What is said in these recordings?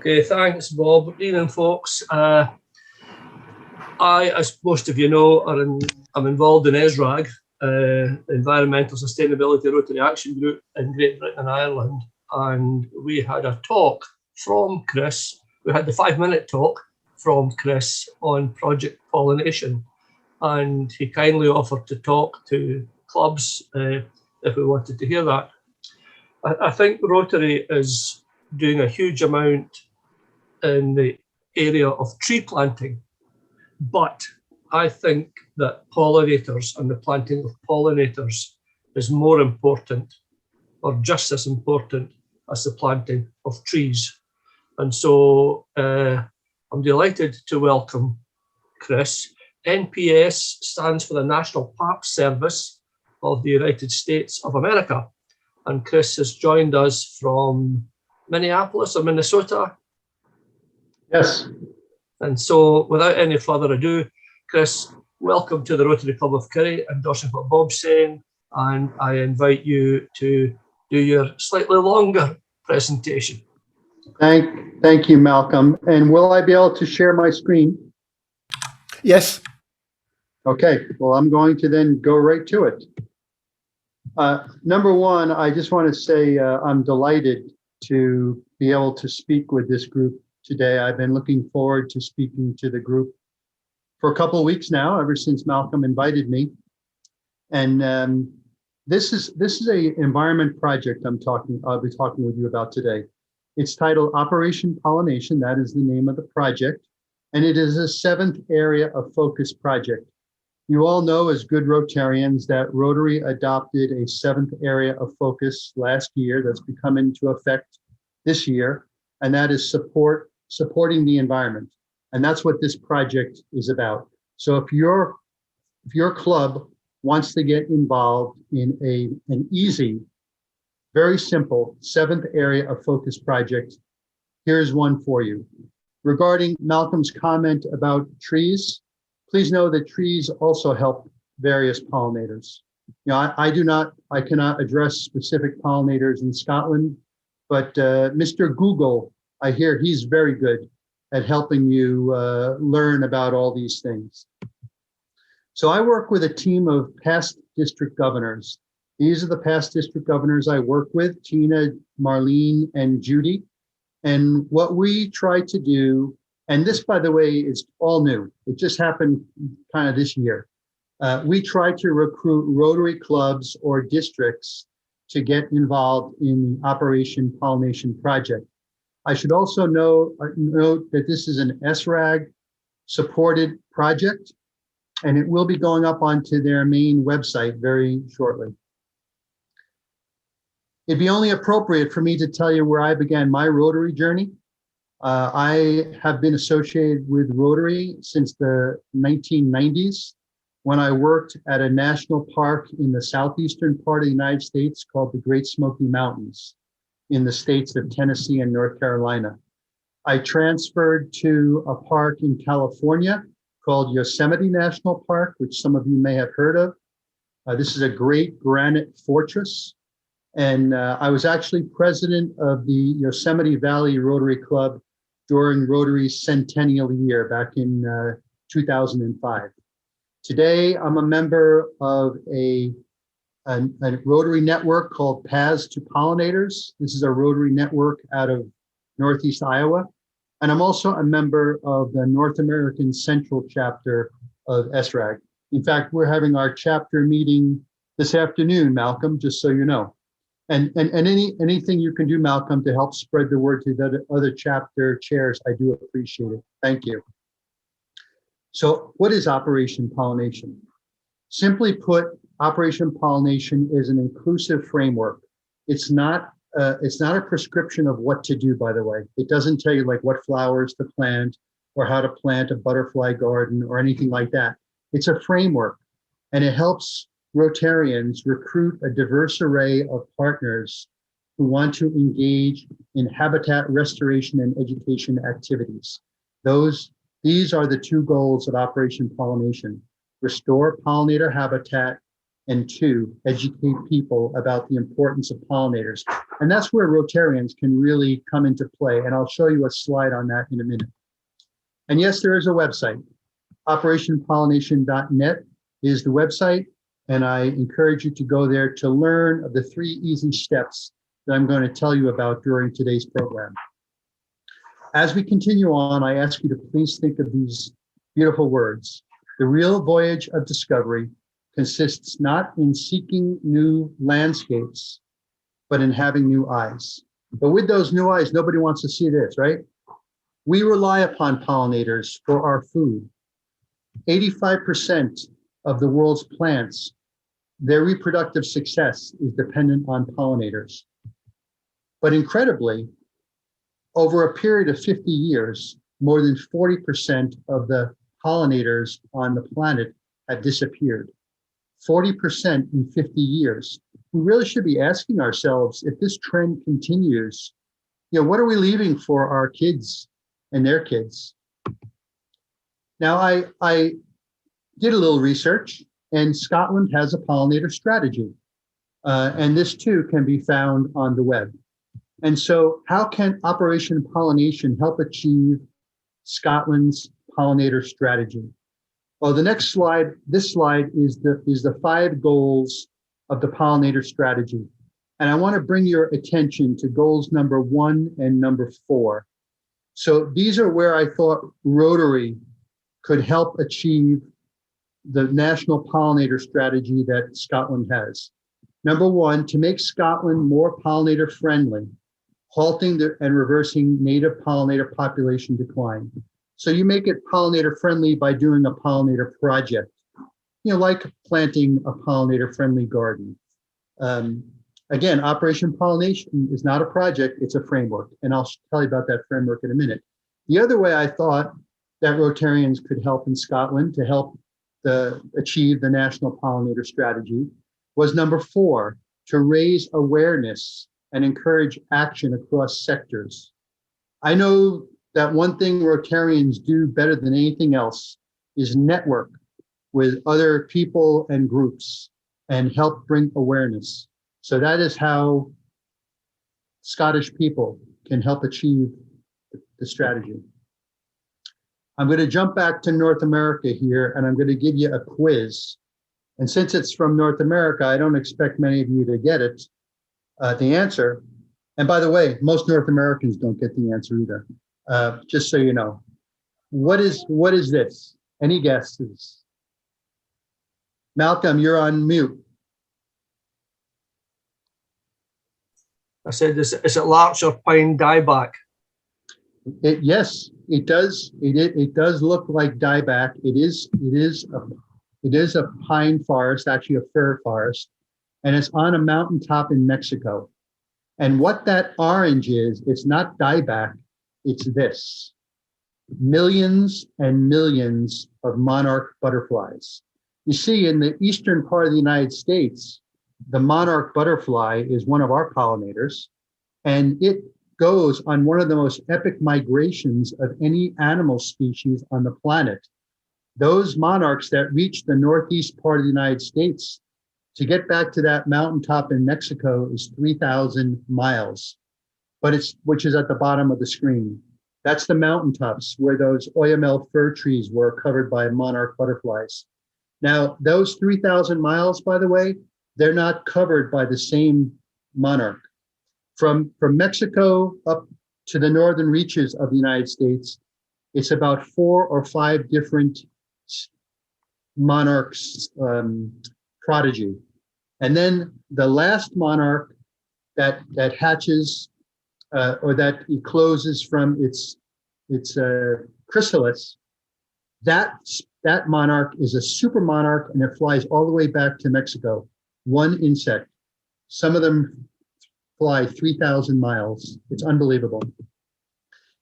Okay, thanks, Bob. Good evening, folks. I, as most of you know, I'm involved in ESRAG, Environmental Sustainability Rotary Action Group in Great Britain and Ireland. And we had a talk from Chris. We had the 5-minute talk from Chris on Project Pollination. And he kindly offered to talk to clubs if we wanted to hear that. I think Rotary is doing a huge amount in the area of tree planting. But I think that pollinators and the planting of pollinators is more important, or just as important, as the planting of trees. And so I'm delighted to welcome Chris. NPS stands for the National Park Service of the United States of America. And Chris has joined us from Minneapolis or Minnesota. Yes. And so without any further ado, Chris, welcome to the Rotary Club of Kerry, endorsing what Bob's saying, and I invite you to do your slightly longer presentation. Thank you, Malcolm. And will I be able to share my screen? Yes. Okay, well, I'm going to then go right to it. Number one, I just want to say I'm delighted to be able to speak with this group today. I've been looking forward to speaking to the group for a couple of weeks now, ever since Malcolm invited me. And this is a environment project I'll be talking with you about today. It's titled Operation Pollination. That is the name of the project. And it is a 7th area of focus project. You all know, as good Rotarians, that Rotary adopted a 7th area of focus last year that's become into effect this year, and that is supporting the environment. And that's what this project is about. So if your club wants to get involved in an easy, very simple 7th area of focus project, here's one for you. Regarding Malcolm's comment about trees, please know that trees also help various pollinators. You know, I cannot address specific pollinators in Scotland, but Mr. Google, I hear he's very good at helping you learn about all these things. So I work with a team of past district governors. These are the past district governors I work with, Tina, Marlene, and Judy. And what we try to do, and this, by the way, is all new. It just happened kind of this year. We try to recruit Rotary clubs or districts to get involved in the Operation Pollination project. I should also note that this is an SRAG supported project, and it will be going up onto their main website very shortly. It'd be only appropriate for me to tell you where I began my Rotary journey. I have been associated with Rotary since the 1990s, when I worked at a national park in the southeastern part of the United States called the Great Smoky Mountains in the states of Tennessee and North Carolina. I transferred to a park in California called Yosemite National Park, which some of you may have heard of. This is a great granite fortress. And I was actually president of the Yosemite Valley Rotary Club during Rotary's centennial year back in 2005. Today, I'm a member of a Rotary network called Paths to Pollinators. This is a Rotary network out of Northeast Iowa. And I'm also a member of the North American Central chapter of SRAG. In fact, we're having our chapter meeting this afternoon, Malcolm, just so you know. And anything you can do, Malcolm, to help spread the word to the other chapter chairs, I do appreciate it. Thank you. So what is Operation Pollination? Simply put, Operation Pollination is an inclusive framework. It's not a prescription of what to do, by the way. It doesn't tell you like what flowers to plant or how to plant a butterfly garden or anything like that. It's a framework, and it helps Rotarians recruit a diverse array of partners who want to engage in habitat restoration and education activities. These are the 2 goals of Operation Pollination: restore pollinator habitat, and 2, educate people about the importance of pollinators. And that's where Rotarians can really come into play. And I'll show you a slide on that in a minute. And yes, there is a website. Operationpollination.net is the website. And I encourage you to go there to learn of the 3 easy steps that I'm going to tell you about during today's program. As we continue on, I ask you to please think of these beautiful words. The real voyage of discovery consists not in seeking new landscapes, but in having new eyes. But with those new eyes, nobody wants to see this, right? We rely upon pollinators for our food. 85% of the world's plants, their reproductive success is dependent on pollinators. But incredibly, over a period of 50 years, more than 40% of the pollinators on the planet have disappeared. 40% in 50 years. We really should be asking ourselves, if this trend continues, what are we leaving for our kids and their kids? Now, I did a little research, and Scotland has a pollinator strategy. And this too can be found on the web. And so how can Operation Pollination help achieve Scotland's pollinator strategy? Well, the next slide, this slide is the 5 goals of the pollinator strategy. And I want to bring your attention to goals number 1 and number 4. So these are where I thought Rotary could help achieve the national pollinator strategy that Scotland has. Number 1, to make Scotland more pollinator friendly, halting and reversing native pollinator population decline. So you make it pollinator friendly by doing a pollinator project, like planting a pollinator friendly garden. Again, Operation Pollination is not a project, it's a framework. And I'll tell you about that framework in a minute. The other way I thought that Rotarians could help in Scotland to help achieve the national pollinator strategy was number 4, to raise awareness and encourage action across sectors. I know that one thing Rotarians do better than anything else is network with other people and groups and help bring awareness. So that is how Scottish people can help achieve the strategy. I'm going to jump back to North America here, and I'm going to give you a quiz. And since it's from North America, I don't expect many of you to get it, the answer. And by the way, most North Americans don't get the answer either. Just so you know. What is this? Any guesses? Malcolm, you're on mute. I said, is it larch or pine dieback? Yes, it does. It does look like dieback. It is a pine forest, actually a fir forest, and it's on a mountaintop in Mexico. And what that orange is, it's not dieback, it's this. Millions and millions of monarch butterflies. You see, in the eastern part of the United States, the monarch butterfly is one of our pollinators, and it goes on one of the most epic migrations of any animal species on the planet. Those monarchs that reach the northeast part of the United States, to get back to that mountaintop in Mexico is 3,000 miles, which is at the bottom of the screen. That's the mountaintops where those Oyamel fir trees were covered by monarch butterflies. Now, those 3,000 miles, by the way, they're not covered by the same monarch. From Mexico up to the northern reaches of the United States, it's about 4 or 5 different monarchs prodigy. And then the last monarch that hatches or that ecloses from its chrysalis, that monarch is a super monarch, and it flies all the way back to Mexico. One insect. Some of them fly 3,000 miles. It's unbelievable.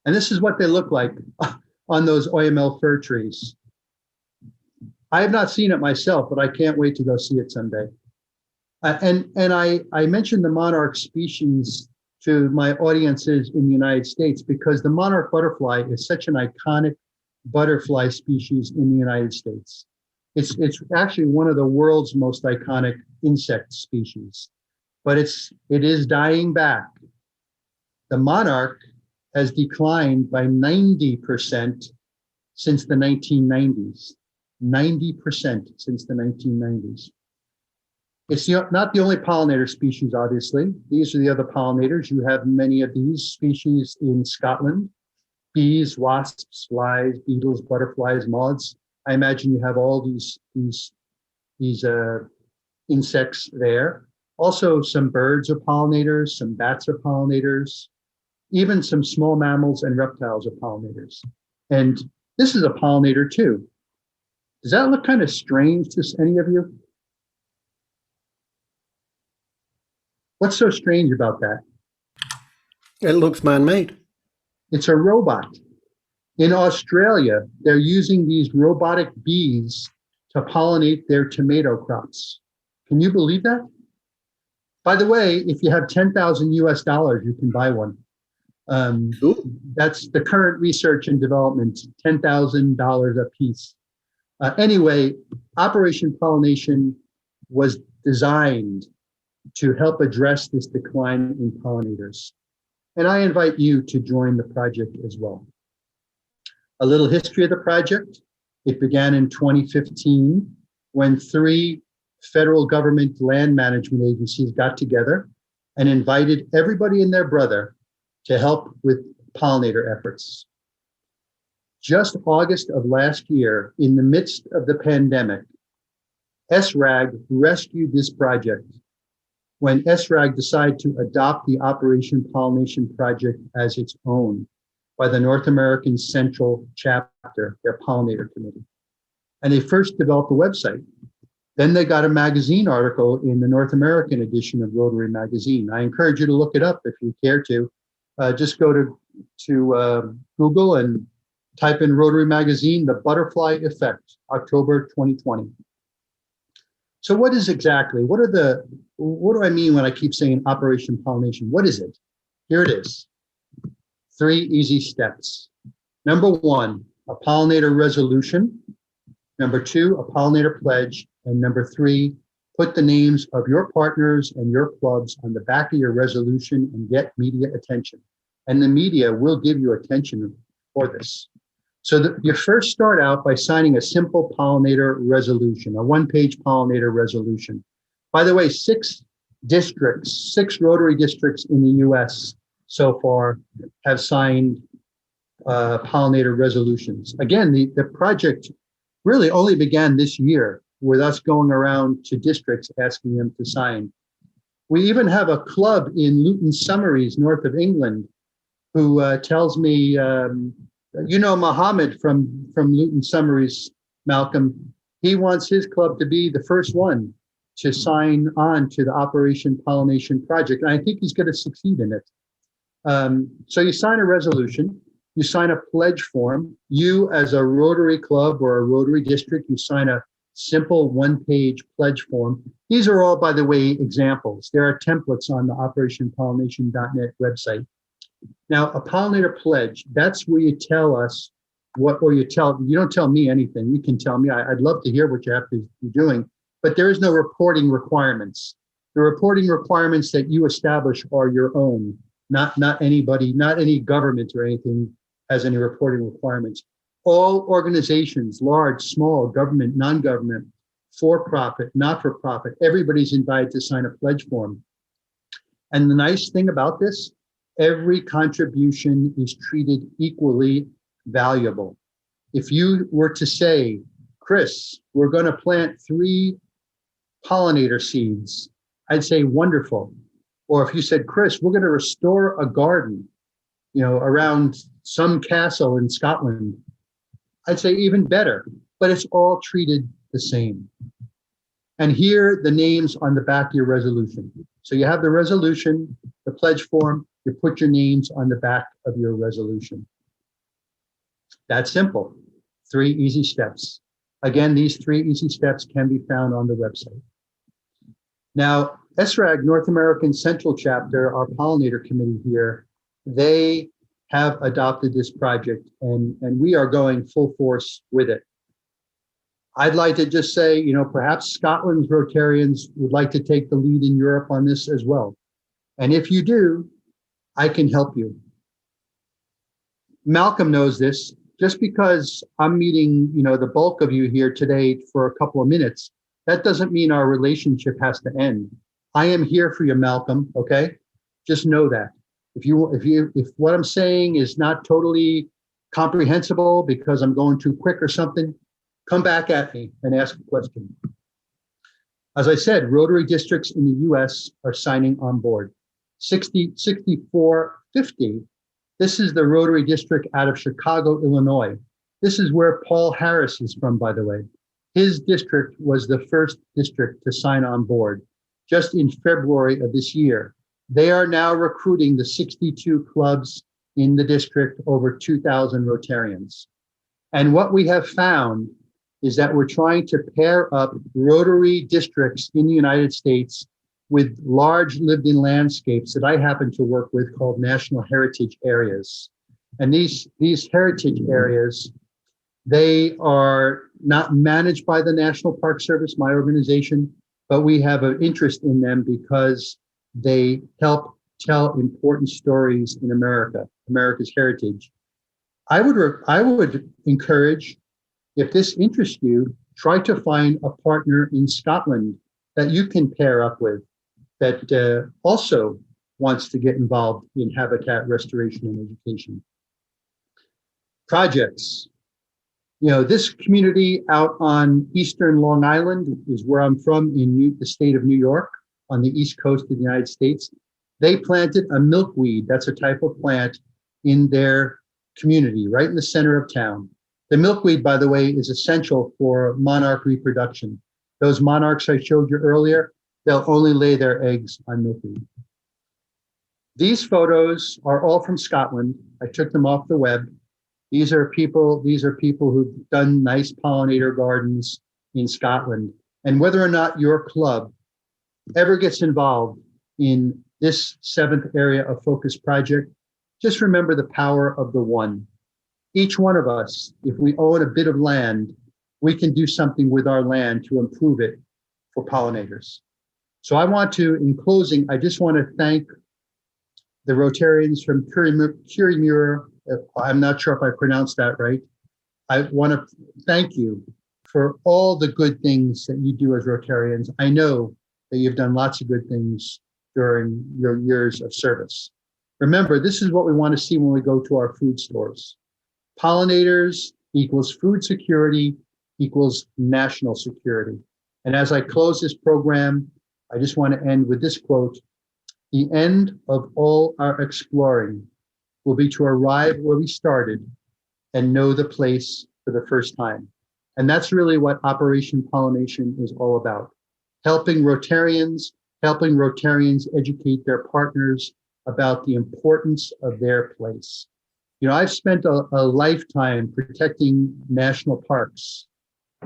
And this is what they look like on those Oyamel fir trees. I have not seen it myself, but I can't wait to go see it someday. And I mentioned the monarch species to my audiences in the United States because the monarch butterfly is such an iconic butterfly species in the United States. It's actually one of the world's most iconic insect species. but it is dying back. The monarch has declined by 90% since the 1990s. 90% since the 1990s. It's not the only pollinator species, obviously. These are the other pollinators. You have many of these species in Scotland: bees, wasps, flies, beetles, butterflies, moths. I imagine you have all these insects there. Also, some birds are pollinators, some bats are pollinators, even some small mammals and reptiles are pollinators. And this is a pollinator too. Does that look kind of strange to any of you? What's so strange about that? It looks man-made. It's a robot. In Australia, they're using these robotic bees to pollinate their tomato crops. Can you believe that? By the way, if you have 10,000 US dollars, you can buy one. That's the current research and development, $10,000 a piece. Anyway, Operation Pollination was designed to help address this decline in pollinators. And I invite you to join the project as well. A little history of the project. It began in 2015 when 3 federal government land management agencies got together and invited everybody and their brother to help with pollinator efforts. Just August of last year, in the midst of the pandemic, SRAG rescued this project when SRAG decided to adopt the Operation Pollination project as its own by the North American Central Chapter, their pollinator committee. And they first developed a website. Then they got a magazine article in the North American edition of Rotary Magazine. I encourage you to look it up if you care to. Just go to Google and type in Rotary Magazine, The Butterfly Effect, October 2020. So what do I mean when I keep saying Operation Pollination? What is it? Here it is. 3 easy steps. Number 1, a pollinator resolution. Number 2, a pollinator pledge. And number 3, put the names of your partners and your clubs on the back of your resolution and get media attention. And the media will give you attention for this. So you first start out by signing a simple pollinator resolution, a 1-page pollinator resolution. By the way, 6 Rotary districts in the US so far have signed pollinator resolutions. Again, the project really only began this year with us going around to districts asking them to sign. We even have a club in Luton Summeries, north of England, who tells me, Mohammed from Luton Summeries, Malcolm, he wants his club to be the first one to sign on to the Operation Pollination project. And I think he's going to succeed in it. So you sign a resolution, you sign a pledge form. You as a Rotary club or a Rotary district, you sign a simple 1-page pledge form. These are all, by the way, examples. There are templates on the operationpollination.net website. Now, a pollinator pledge, that's where you tell us you don't tell me anything. You can tell me. I'd love to hear what you have to be doing, but there is no reporting requirements. The reporting requirements that you establish are your own, not anybody, not any government or anything has any reporting requirements. All organizations, large, small, government, non-government, for-profit, not-for-profit, everybody's invited to sign a pledge form. And the nice thing about this, every contribution is treated equally valuable. If you were to say, Chris, we're going to plant 3 pollinator seeds, I'd say wonderful. Or if you said, Chris, we're going to restore a garden, around some castle in Scotland, I'd say even better, but it's all treated the same. And here the names on the back of your resolution. So you have the resolution, the pledge form, you put your names on the back of your resolution. That's simple. 3 easy steps. Again, these 3 easy steps can be found on the website. Now, SRAG, North American Central Chapter, our pollinator committee here, they have adopted this project and we are going full force with it. I'd like to just say, perhaps Scotland's Rotarians would like to take the lead in Europe on this as well. And if you do, I can help you. Malcolm knows this. Just because I'm meeting, the bulk of you here today for a couple of minutes, that doesn't mean our relationship has to end. I am here for you, Malcolm. Okay, just know that. If what I'm saying is not totally comprehensible because I'm going too quick or something, come back at me and ask a question. As I said, Rotary districts in the US are signing on board. 6450. This is the Rotary district out of Chicago, Illinois. This is where Paul Harris is from, by the way. His district was the first district to sign on board just in February of this year. They are now recruiting the 62 clubs in the district, over 2,000 Rotarians. And what we have found is that we're trying to pair up Rotary districts in the United States with large lived-in landscapes that I happen to work with called national heritage areas. And these heritage areas, they are not managed by the National Park Service, my organization, but we have an interest in them because they help tell important stories in America's heritage. I would encourage, if this interests you, try to find a partner in Scotland that you can pair up with that also wants to get involved in habitat restoration and education. Projects. This community out on Eastern Long Island is where I'm from in the state of New York, on the East Coast of the United States. They planted a milkweed, that's a type of plant, in their community, right in the center of town. The milkweed, by the way, is essential for monarch reproduction. Those monarchs I showed you earlier, they'll only lay their eggs on milkweed. These photos are all from Scotland. I took them off the web. These are people who've done nice pollinator gardens in Scotland. And whether or not your club ever gets involved in this 7th area of focus project, just remember the power of the one. Each one of us, if we own a bit of land, we can do something with our land to improve it for pollinators. So in closing, I just want to thank the Rotarians from Kirriemuir. I'm not sure if I pronounced that right. I want to thank you for all the good things that you do as Rotarians. I know that you've done lots of good things during your years of service. Remember, this is what we want to see when we go to our food stores. Pollinators equals food security equals national security. And as I close this program, I just want to end with this quote: "The end of all our exploring will be to arrive where we started and know the place for the first time." And that's really what Operation Pollination is all about. Helping Rotarians educate their partners about the importance of their place. I've spent a lifetime protecting national parks.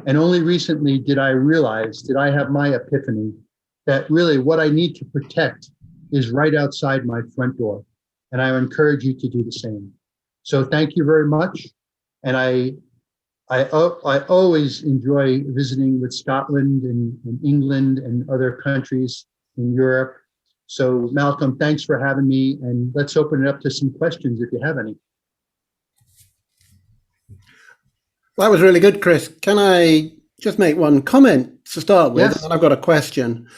And only recently did I have my epiphany that really what I need to protect is right outside my front door. And I encourage you to do the same. So thank you very much. And I always enjoy visiting with Scotland and England and other countries in Europe. So Malcolm, thanks for having me. And let's open it up to some questions if you have any. That was really good, Chris. Can I just make one comment to start with? Yes. And then I've got a question.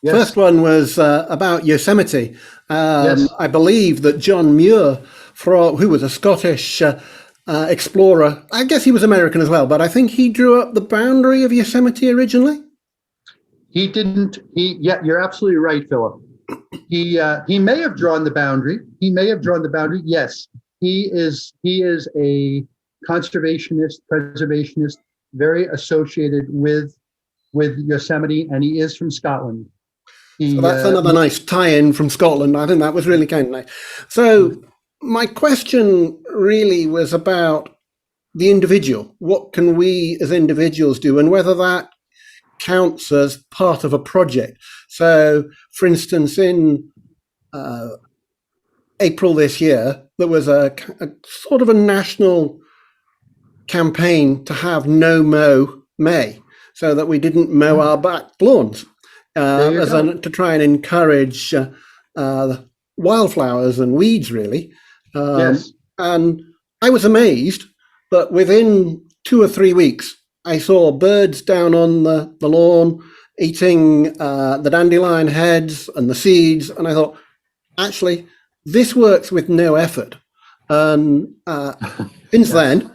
Yes. First one was about Yosemite. Yes. I believe that John Muir, who was a Scottish explorer, I guess he was American as well, but I think he drew up the boundary of Yosemite originally. He didn't. Yeah, you're absolutely right, Philip. He may have drawn the boundary. Yes, he is a conservationist, preservationist, very associated with Yosemite, and he is from Scotland. So that's another nice tie-in from Scotland. I think that was really kind of nice. So my question really was about the individual. What can we as individuals do, and whether that counts as part of a project? So, for instance, in April this year, there was a sort of a national campaign to have no mow May, so that we didn't mow our back lawns, to try and encourage wildflowers and weeds, really. Yes. And I was amazed, but within 2 or 3 weeks, I saw birds down on the lawn eating the dandelion heads and the seeds, and I thought, actually, this works with no effort. And since then,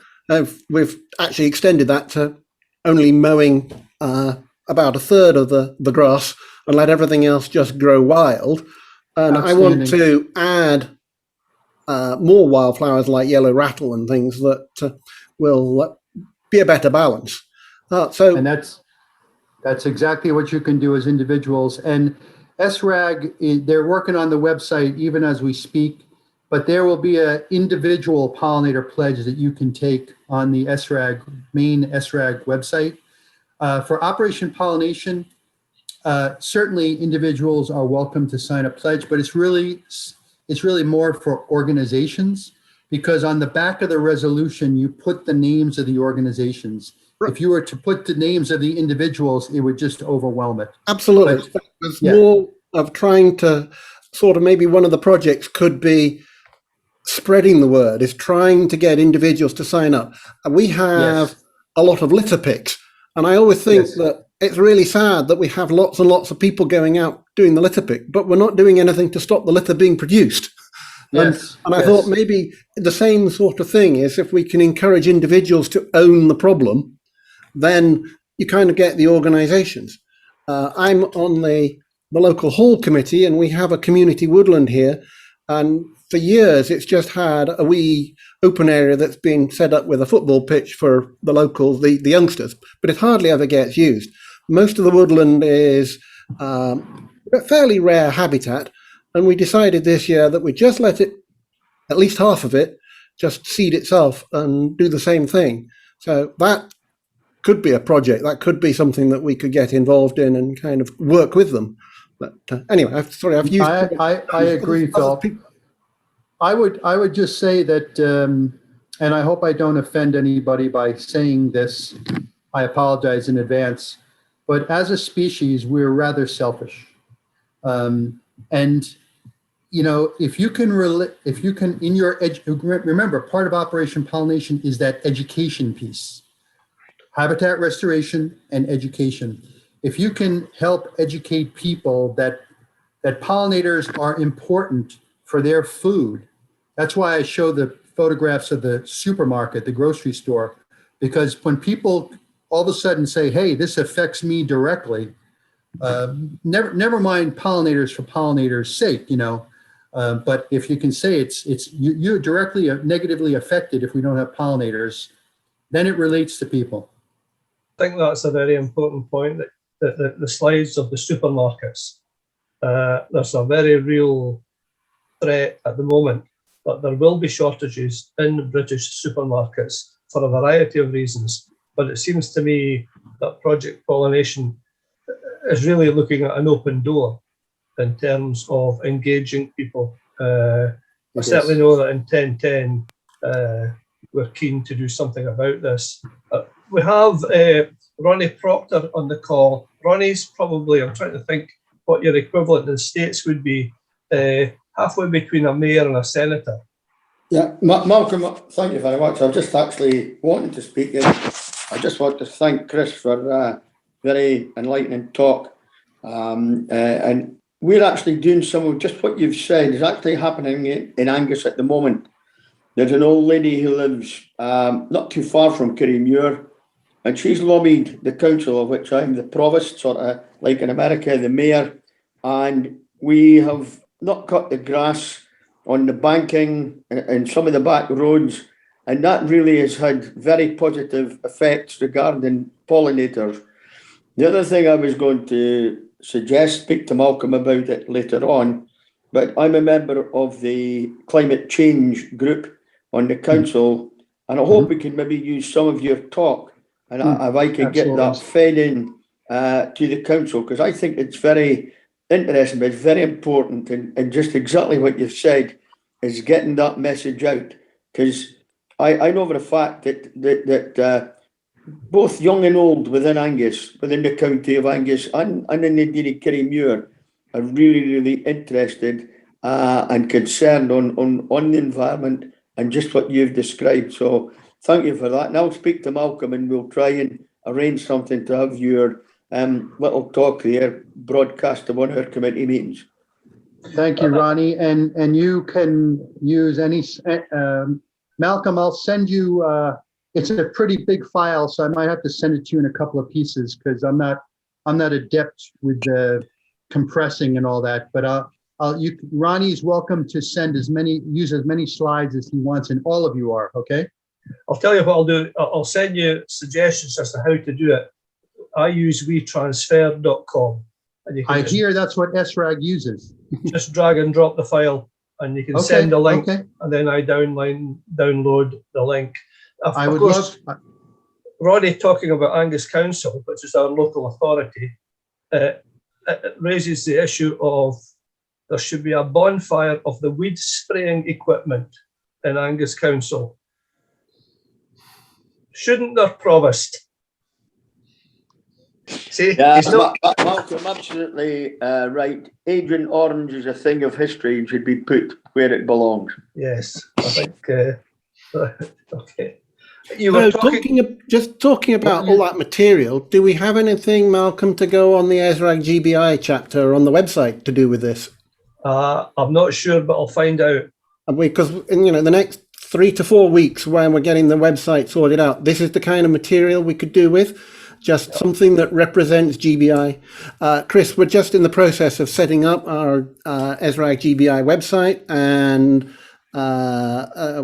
we've actually extended that to only mowing about a third of the grass and let everything else just grow wild. And I want to add more wildflowers like yellow rattle and things that will be a better balance. And that's exactly what you can do as individuals. And SRAG, they're working on the website even as we speak, but there will be an individual pollinator pledge that you can take on the main SRAG website. For Operation Pollination, certainly individuals are welcome to sign a pledge, but it's really more for organizations, because on the back of the resolution, you put the names of the organizations. If you were to put the names of the individuals, it would just overwhelm it. Absolutely. There's more of trying to sort of, maybe one of the projects could be spreading the word, is trying to get individuals to sign up. We have a lot of litter picks, and I always think that it's really sad that we have lots and lots of people going out doing the litter pick, but we're not doing anything to stop the litter being produced. And I thought maybe the same sort of thing is, if we can encourage individuals to own the problem, then you kind of get the organizations. I'm on the local hall committee, and we have a community woodland here. And for years, it's just had a wee open area that's been set up with a football pitch for the locals, the youngsters, but it hardly ever gets used. Most of the woodland is a fairly rare habitat. And we decided this year that we'd just let it, at least half of it, just seed itself and do the same thing. So that could be a project. That could be something that we could get involved in and kind of work with them. But anyway, I've used. I agree, Phil. I would just say that, and I hope I don't offend anybody by saying this. I apologize in advance. But as a species, we're rather selfish. And you know, if you can in your remember, part of Operation Pollination is that education piece, habitat restoration and education. If you can help educate people that pollinators are important for their food, that's why I show the photographs of the supermarket, the grocery store, because when people all of a sudden say, "Hey, this affects me directly," never mind pollinators for pollinators' sake, you know. But if you can say you're directly negatively affected if we don't have pollinators, then it relates to people. I think that's a very important point, that the slides of the supermarkets. There's a very real threat at the moment, but there will be shortages in British supermarkets for a variety of reasons. But it seems to me that Project Pollination is really looking at an open door in terms of engaging people. I certainly know that in 1010, we're keen to do something about this. We have Ronnie Proctor on the call. Ronnie's probably, I'm trying to think what your equivalent in the States would be, halfway between a mayor and a senator. Yeah, Malcolm, thank you very much. I'm just actually wanting to speak in. I just want to thank Chris for a very enlightening talk. And we're actually doing some of just what you've said is actually happening in Angus at the moment. There's an old lady who lives not too far from Kirriemuir, and she's lobbied the council, of which I'm the provost, sort of like in America, the mayor, and we have not cut the grass on the banking and some of the back roads, and that really has had very positive effects regarding pollinators. The other thing I was going to suggest, speak to Malcolm about it later on, but I'm a member of the climate change group on the council, and I hope we can maybe use some of your talk, and if I could get that fed in to the council, because I think it's very interesting, but it's very important, and just exactly what you've said is getting that message out, because I know for a fact that both young and old within Angus, within the county of Angus and in the Deary Kirriemuir, are really interested and concerned on the environment and just what you've described. So thank you for that. And I'll speak to Malcolm and we'll try and arrange something to have your little talk there broadcast to one of our committee meetings. Thank you, Ronnie. And you can use any, Malcolm, I'll send you, it's a pretty big file, so I might have to send it to you in a couple of pieces because I'm not adept with the compressing and all that, but Ronnie's welcome to use as many slides as he wants, and all of you are, okay? I'll tell you what I'll do. I'll send you suggestions as to how to do it. I use wetransfer.com. And you can I hear that's what SRAG uses. just drag and drop the file and you can send a link, and then I download the link. I would love. Ronnie talking about Angus Council, which is our local authority, it raises the issue of there should be a bonfire of the weed spraying equipment in Angus Council. Shouldn't there, Provost? See, yeah, Malcolm, absolutely right. Agent Orange is a thing of history and should be put where it belongs. Yes, I think. Okay. You were talking about all that material. Do we have anything, Malcolm, to go on the ESRAG GBI chapter on the website to do with this? I'm not sure, but I'll find out. Because the next 3 to 4 weeks, when we're getting the website sorted out, this is the kind of material we could do with. Just something that represents GBI. Chris, we're just in the process of setting up our ESRAG GBI website, and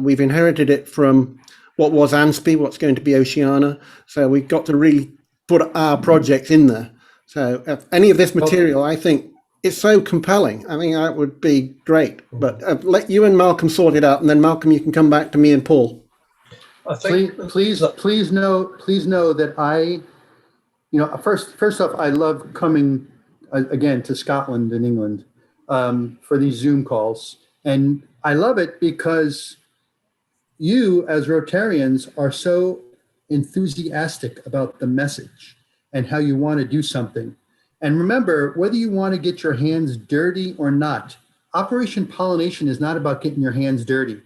we've inherited it from what was ANSPI, what's going to be Oceana. So we've got to really put our projects in there. So if any of this material, I think, is so compelling. I think that would be great. But let you and Malcolm sort it out, and then Malcolm, you can come back to me and Paul. I think please know that first off, I love coming again to Scotland and England for these Zoom calls, and I love it because you as Rotarians are so enthusiastic about the message and how you want to do something. And remember, whether you want to get your hands dirty or not, Operation Pollination is not about getting your hands dirty.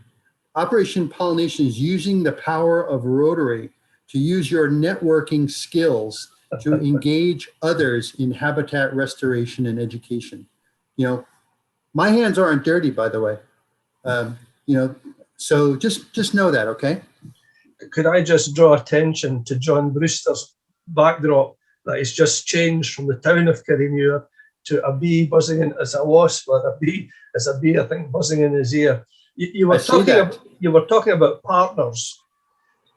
Operation Pollination is using the power of Rotary to use your networking skills to engage others in habitat restoration and education. My hands aren't dirty, by the way. So just know that, okay? Could I just draw attention to John Brewster's backdrop that he's just changed from the town of Kirriemuir to a bee buzzing in as a wasp, or a bee as a bee, I think, buzzing in his ear. You were talking about partners.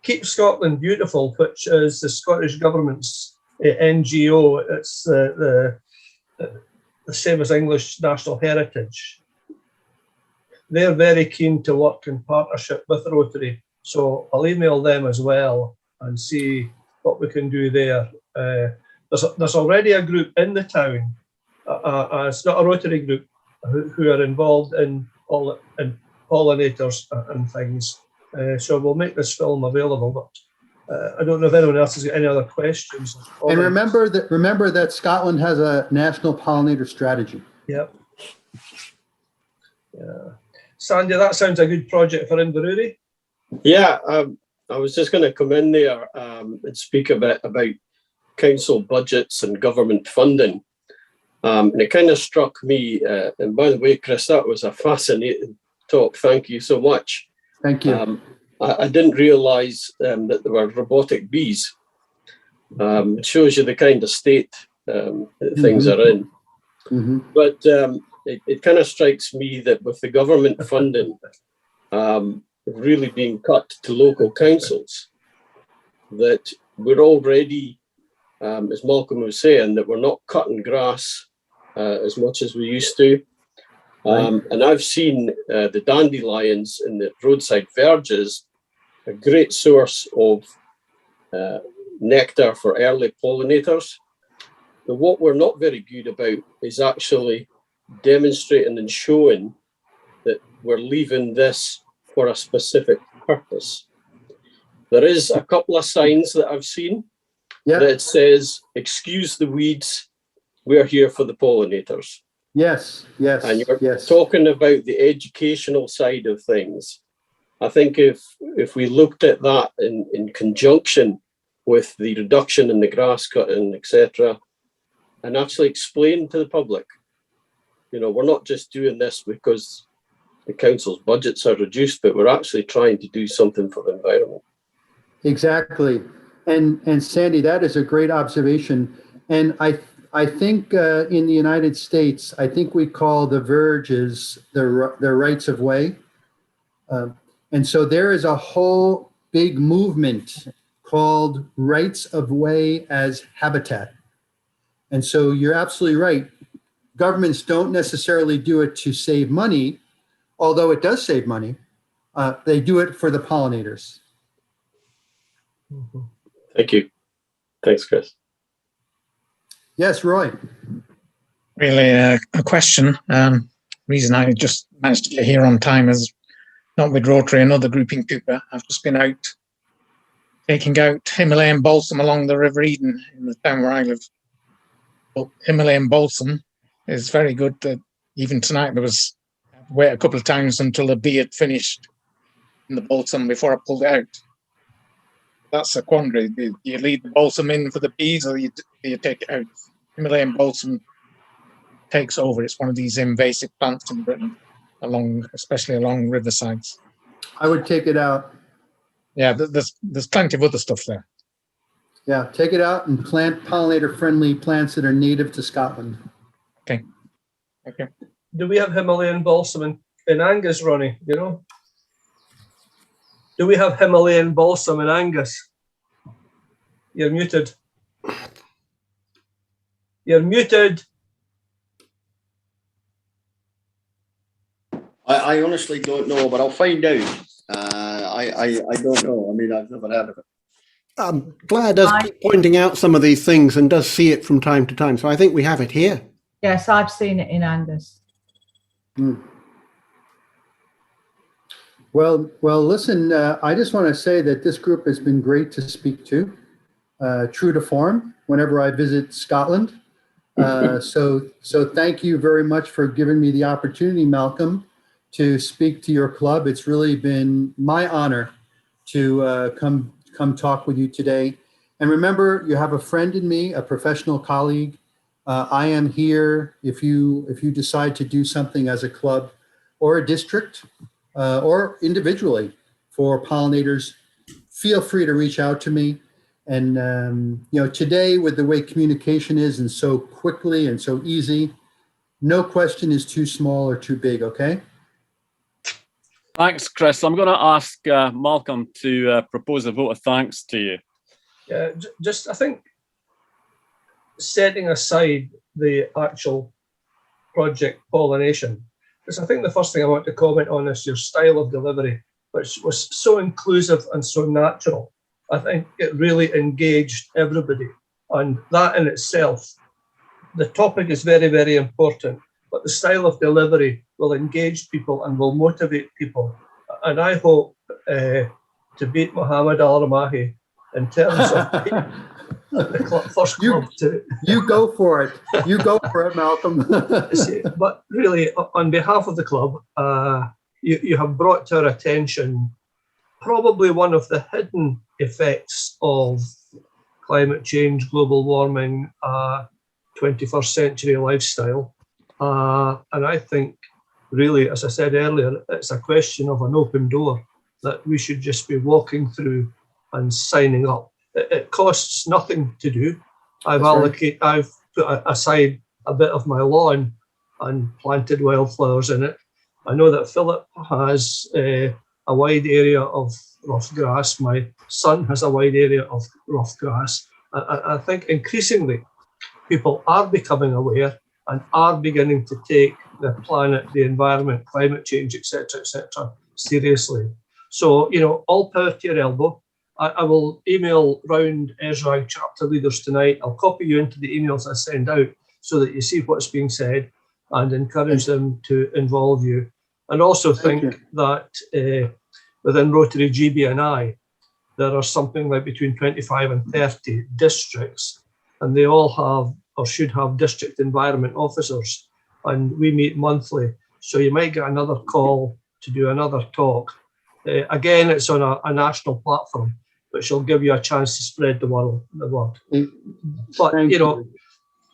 Keep Scotland Beautiful, which is the Scottish Government's NGO. It's the same as English National Heritage. They're very keen to work in partnership with Rotary. So I'll email them as well and see what we can do there. There's already a group in the town. It's not a Rotary group who are involved in pollinators and things. So we'll make this film available. But I don't know if anyone else has got any other questions. And remember that Scotland has a national pollinator strategy. Yep. Yeah. Sandy, that sounds a good project for Inverurie. Yeah, I was just going to come in there and speak a bit about council budgets and government funding. And it kind of struck me, and by the way, Chris, that was a fascinating talk. Thank you so much. Thank you. I didn't realise that there were robotic bees. It shows you the kind of state that things are in. Mm-hmm. But it kind of strikes me that with the government funding really being cut to local councils, that we're already, as Malcolm was saying, that we're not cutting grass as much as we used to. And I've seen the dandelions in the roadside verges, a great source of nectar for early pollinators. But what we're not very good about is actually demonstrating and showing that we're leaving this for a specific purpose. There is a couple of signs that I've seen that says, "Excuse the weeds, we're here for the pollinators." Yes, yes, And you're yes. talking about the educational side of things. I think if we looked at that in conjunction with the reduction in the grass cutting, etc., and actually explain to the public, you know, we're not just doing this because the council's budgets are reduced, but we're actually trying to do something for the environment. Exactly. And Sandy, that is a great observation. And I think in the United States, I think we call the verges the rights of way. And so there is a whole big movement called rights of way as habitat. And so you're absolutely right. Governments don't necessarily do it to save money, although it does save money. They do it for the pollinators. Thank you. Thanks, Chris. Yes, Roy. Really a question. Reason I just managed to get here on time is not with Rotary, another grouping Cooper. I've just been out taking out Himalayan balsam along the River Eden in the town where I live. But Himalayan balsam is very good. Even tonight there was I had to wait a couple of times until the bee had finished in the balsam before I pulled it out. That's a quandary. Do you leave the balsam in for the bees, or do you take it out? Himalayan balsam takes over. It's one of these invasive plants in Britain, especially along riversides. I would take it out. Yeah, there's plenty of other stuff there. Yeah, take it out and plant pollinator-friendly plants that are native to Scotland. Okay. Do we have Himalayan balsam in Angus, Ronnie? You know? Do we have Himalayan balsam in Angus? You're muted. You're muted. I honestly don't know, but I'll find out. I don't know. I mean, I've never heard of it. Claire does keep pointing out some of these things and does see it from time to time. So I think we have it here. Yes, I've seen it in Angus. Well, listen, I just want to say that this group has been great to speak to, true to form, whenever I visit Scotland. So thank you very much for giving me the opportunity, Malcolm, to speak to your club. It's really been my honor to come talk with you today. And remember, you have a friend in me, a professional colleague. I am here if you decide to do something as a club or a district or individually for pollinators. Feel free to reach out to me. And today, with the way communication is and so quickly and so easy, no question is too small or too big. Okay. Thanks, Chris. I'm going to ask Malcolm to propose a vote of thanks to you. Yeah, just I think setting aside the actual project pollination, because I think the first thing I want to comment on is your style of delivery, which was so inclusive and so natural. I think it really engaged everybody, and that in itself, the topic is very, very important, but the style of delivery will engage people and will motivate people. And I hope to beat Muhammad Al-Ramahi in terms of the first club to... You go for it. You go for it, Malcolm. But really, on behalf of the club, you have brought to our attention probably one of the hidden effects of climate change, global warming, 21st century lifestyle. And I think really, as I said earlier, it's a question of an open door that we should just be walking through and signing up. It costs nothing to do. I've put aside a bit of my lawn and planted wildflowers in it. I know that Philip has a wide area of rough grass. My son has a wide area of rough grass. I think increasingly people are becoming aware and are beginning to take the planet, the environment, climate change, etc., seriously. So, all power to your elbow. I will email round ESRAG chapter leaders tonight. I'll copy you into the emails I send out so that you see what's being said and encourage them to involve you. And also think that within Rotary GB and I, there are something like between 25 and 30 districts, and they all have or should have district environment officers, and we meet monthly. So you might get another call to do another talk. Again, it's on a national platform, which will give you a chance to spread the word. But Thank you know,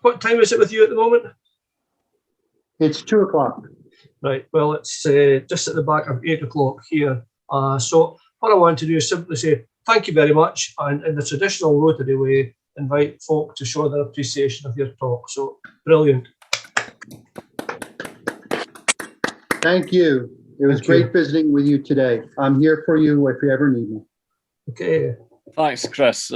what time is it with you at the moment? It's 2 o'clock. Right. Well, it's just at the back of 8 o'clock here. So what I want to do is simply say thank you very much, and in the traditional Rotary way, invite folk to show their appreciation of your talk. So brilliant. Thank you. It was great visiting with you today. I'm here for you if you ever need me. Okay. Thanks, Chris.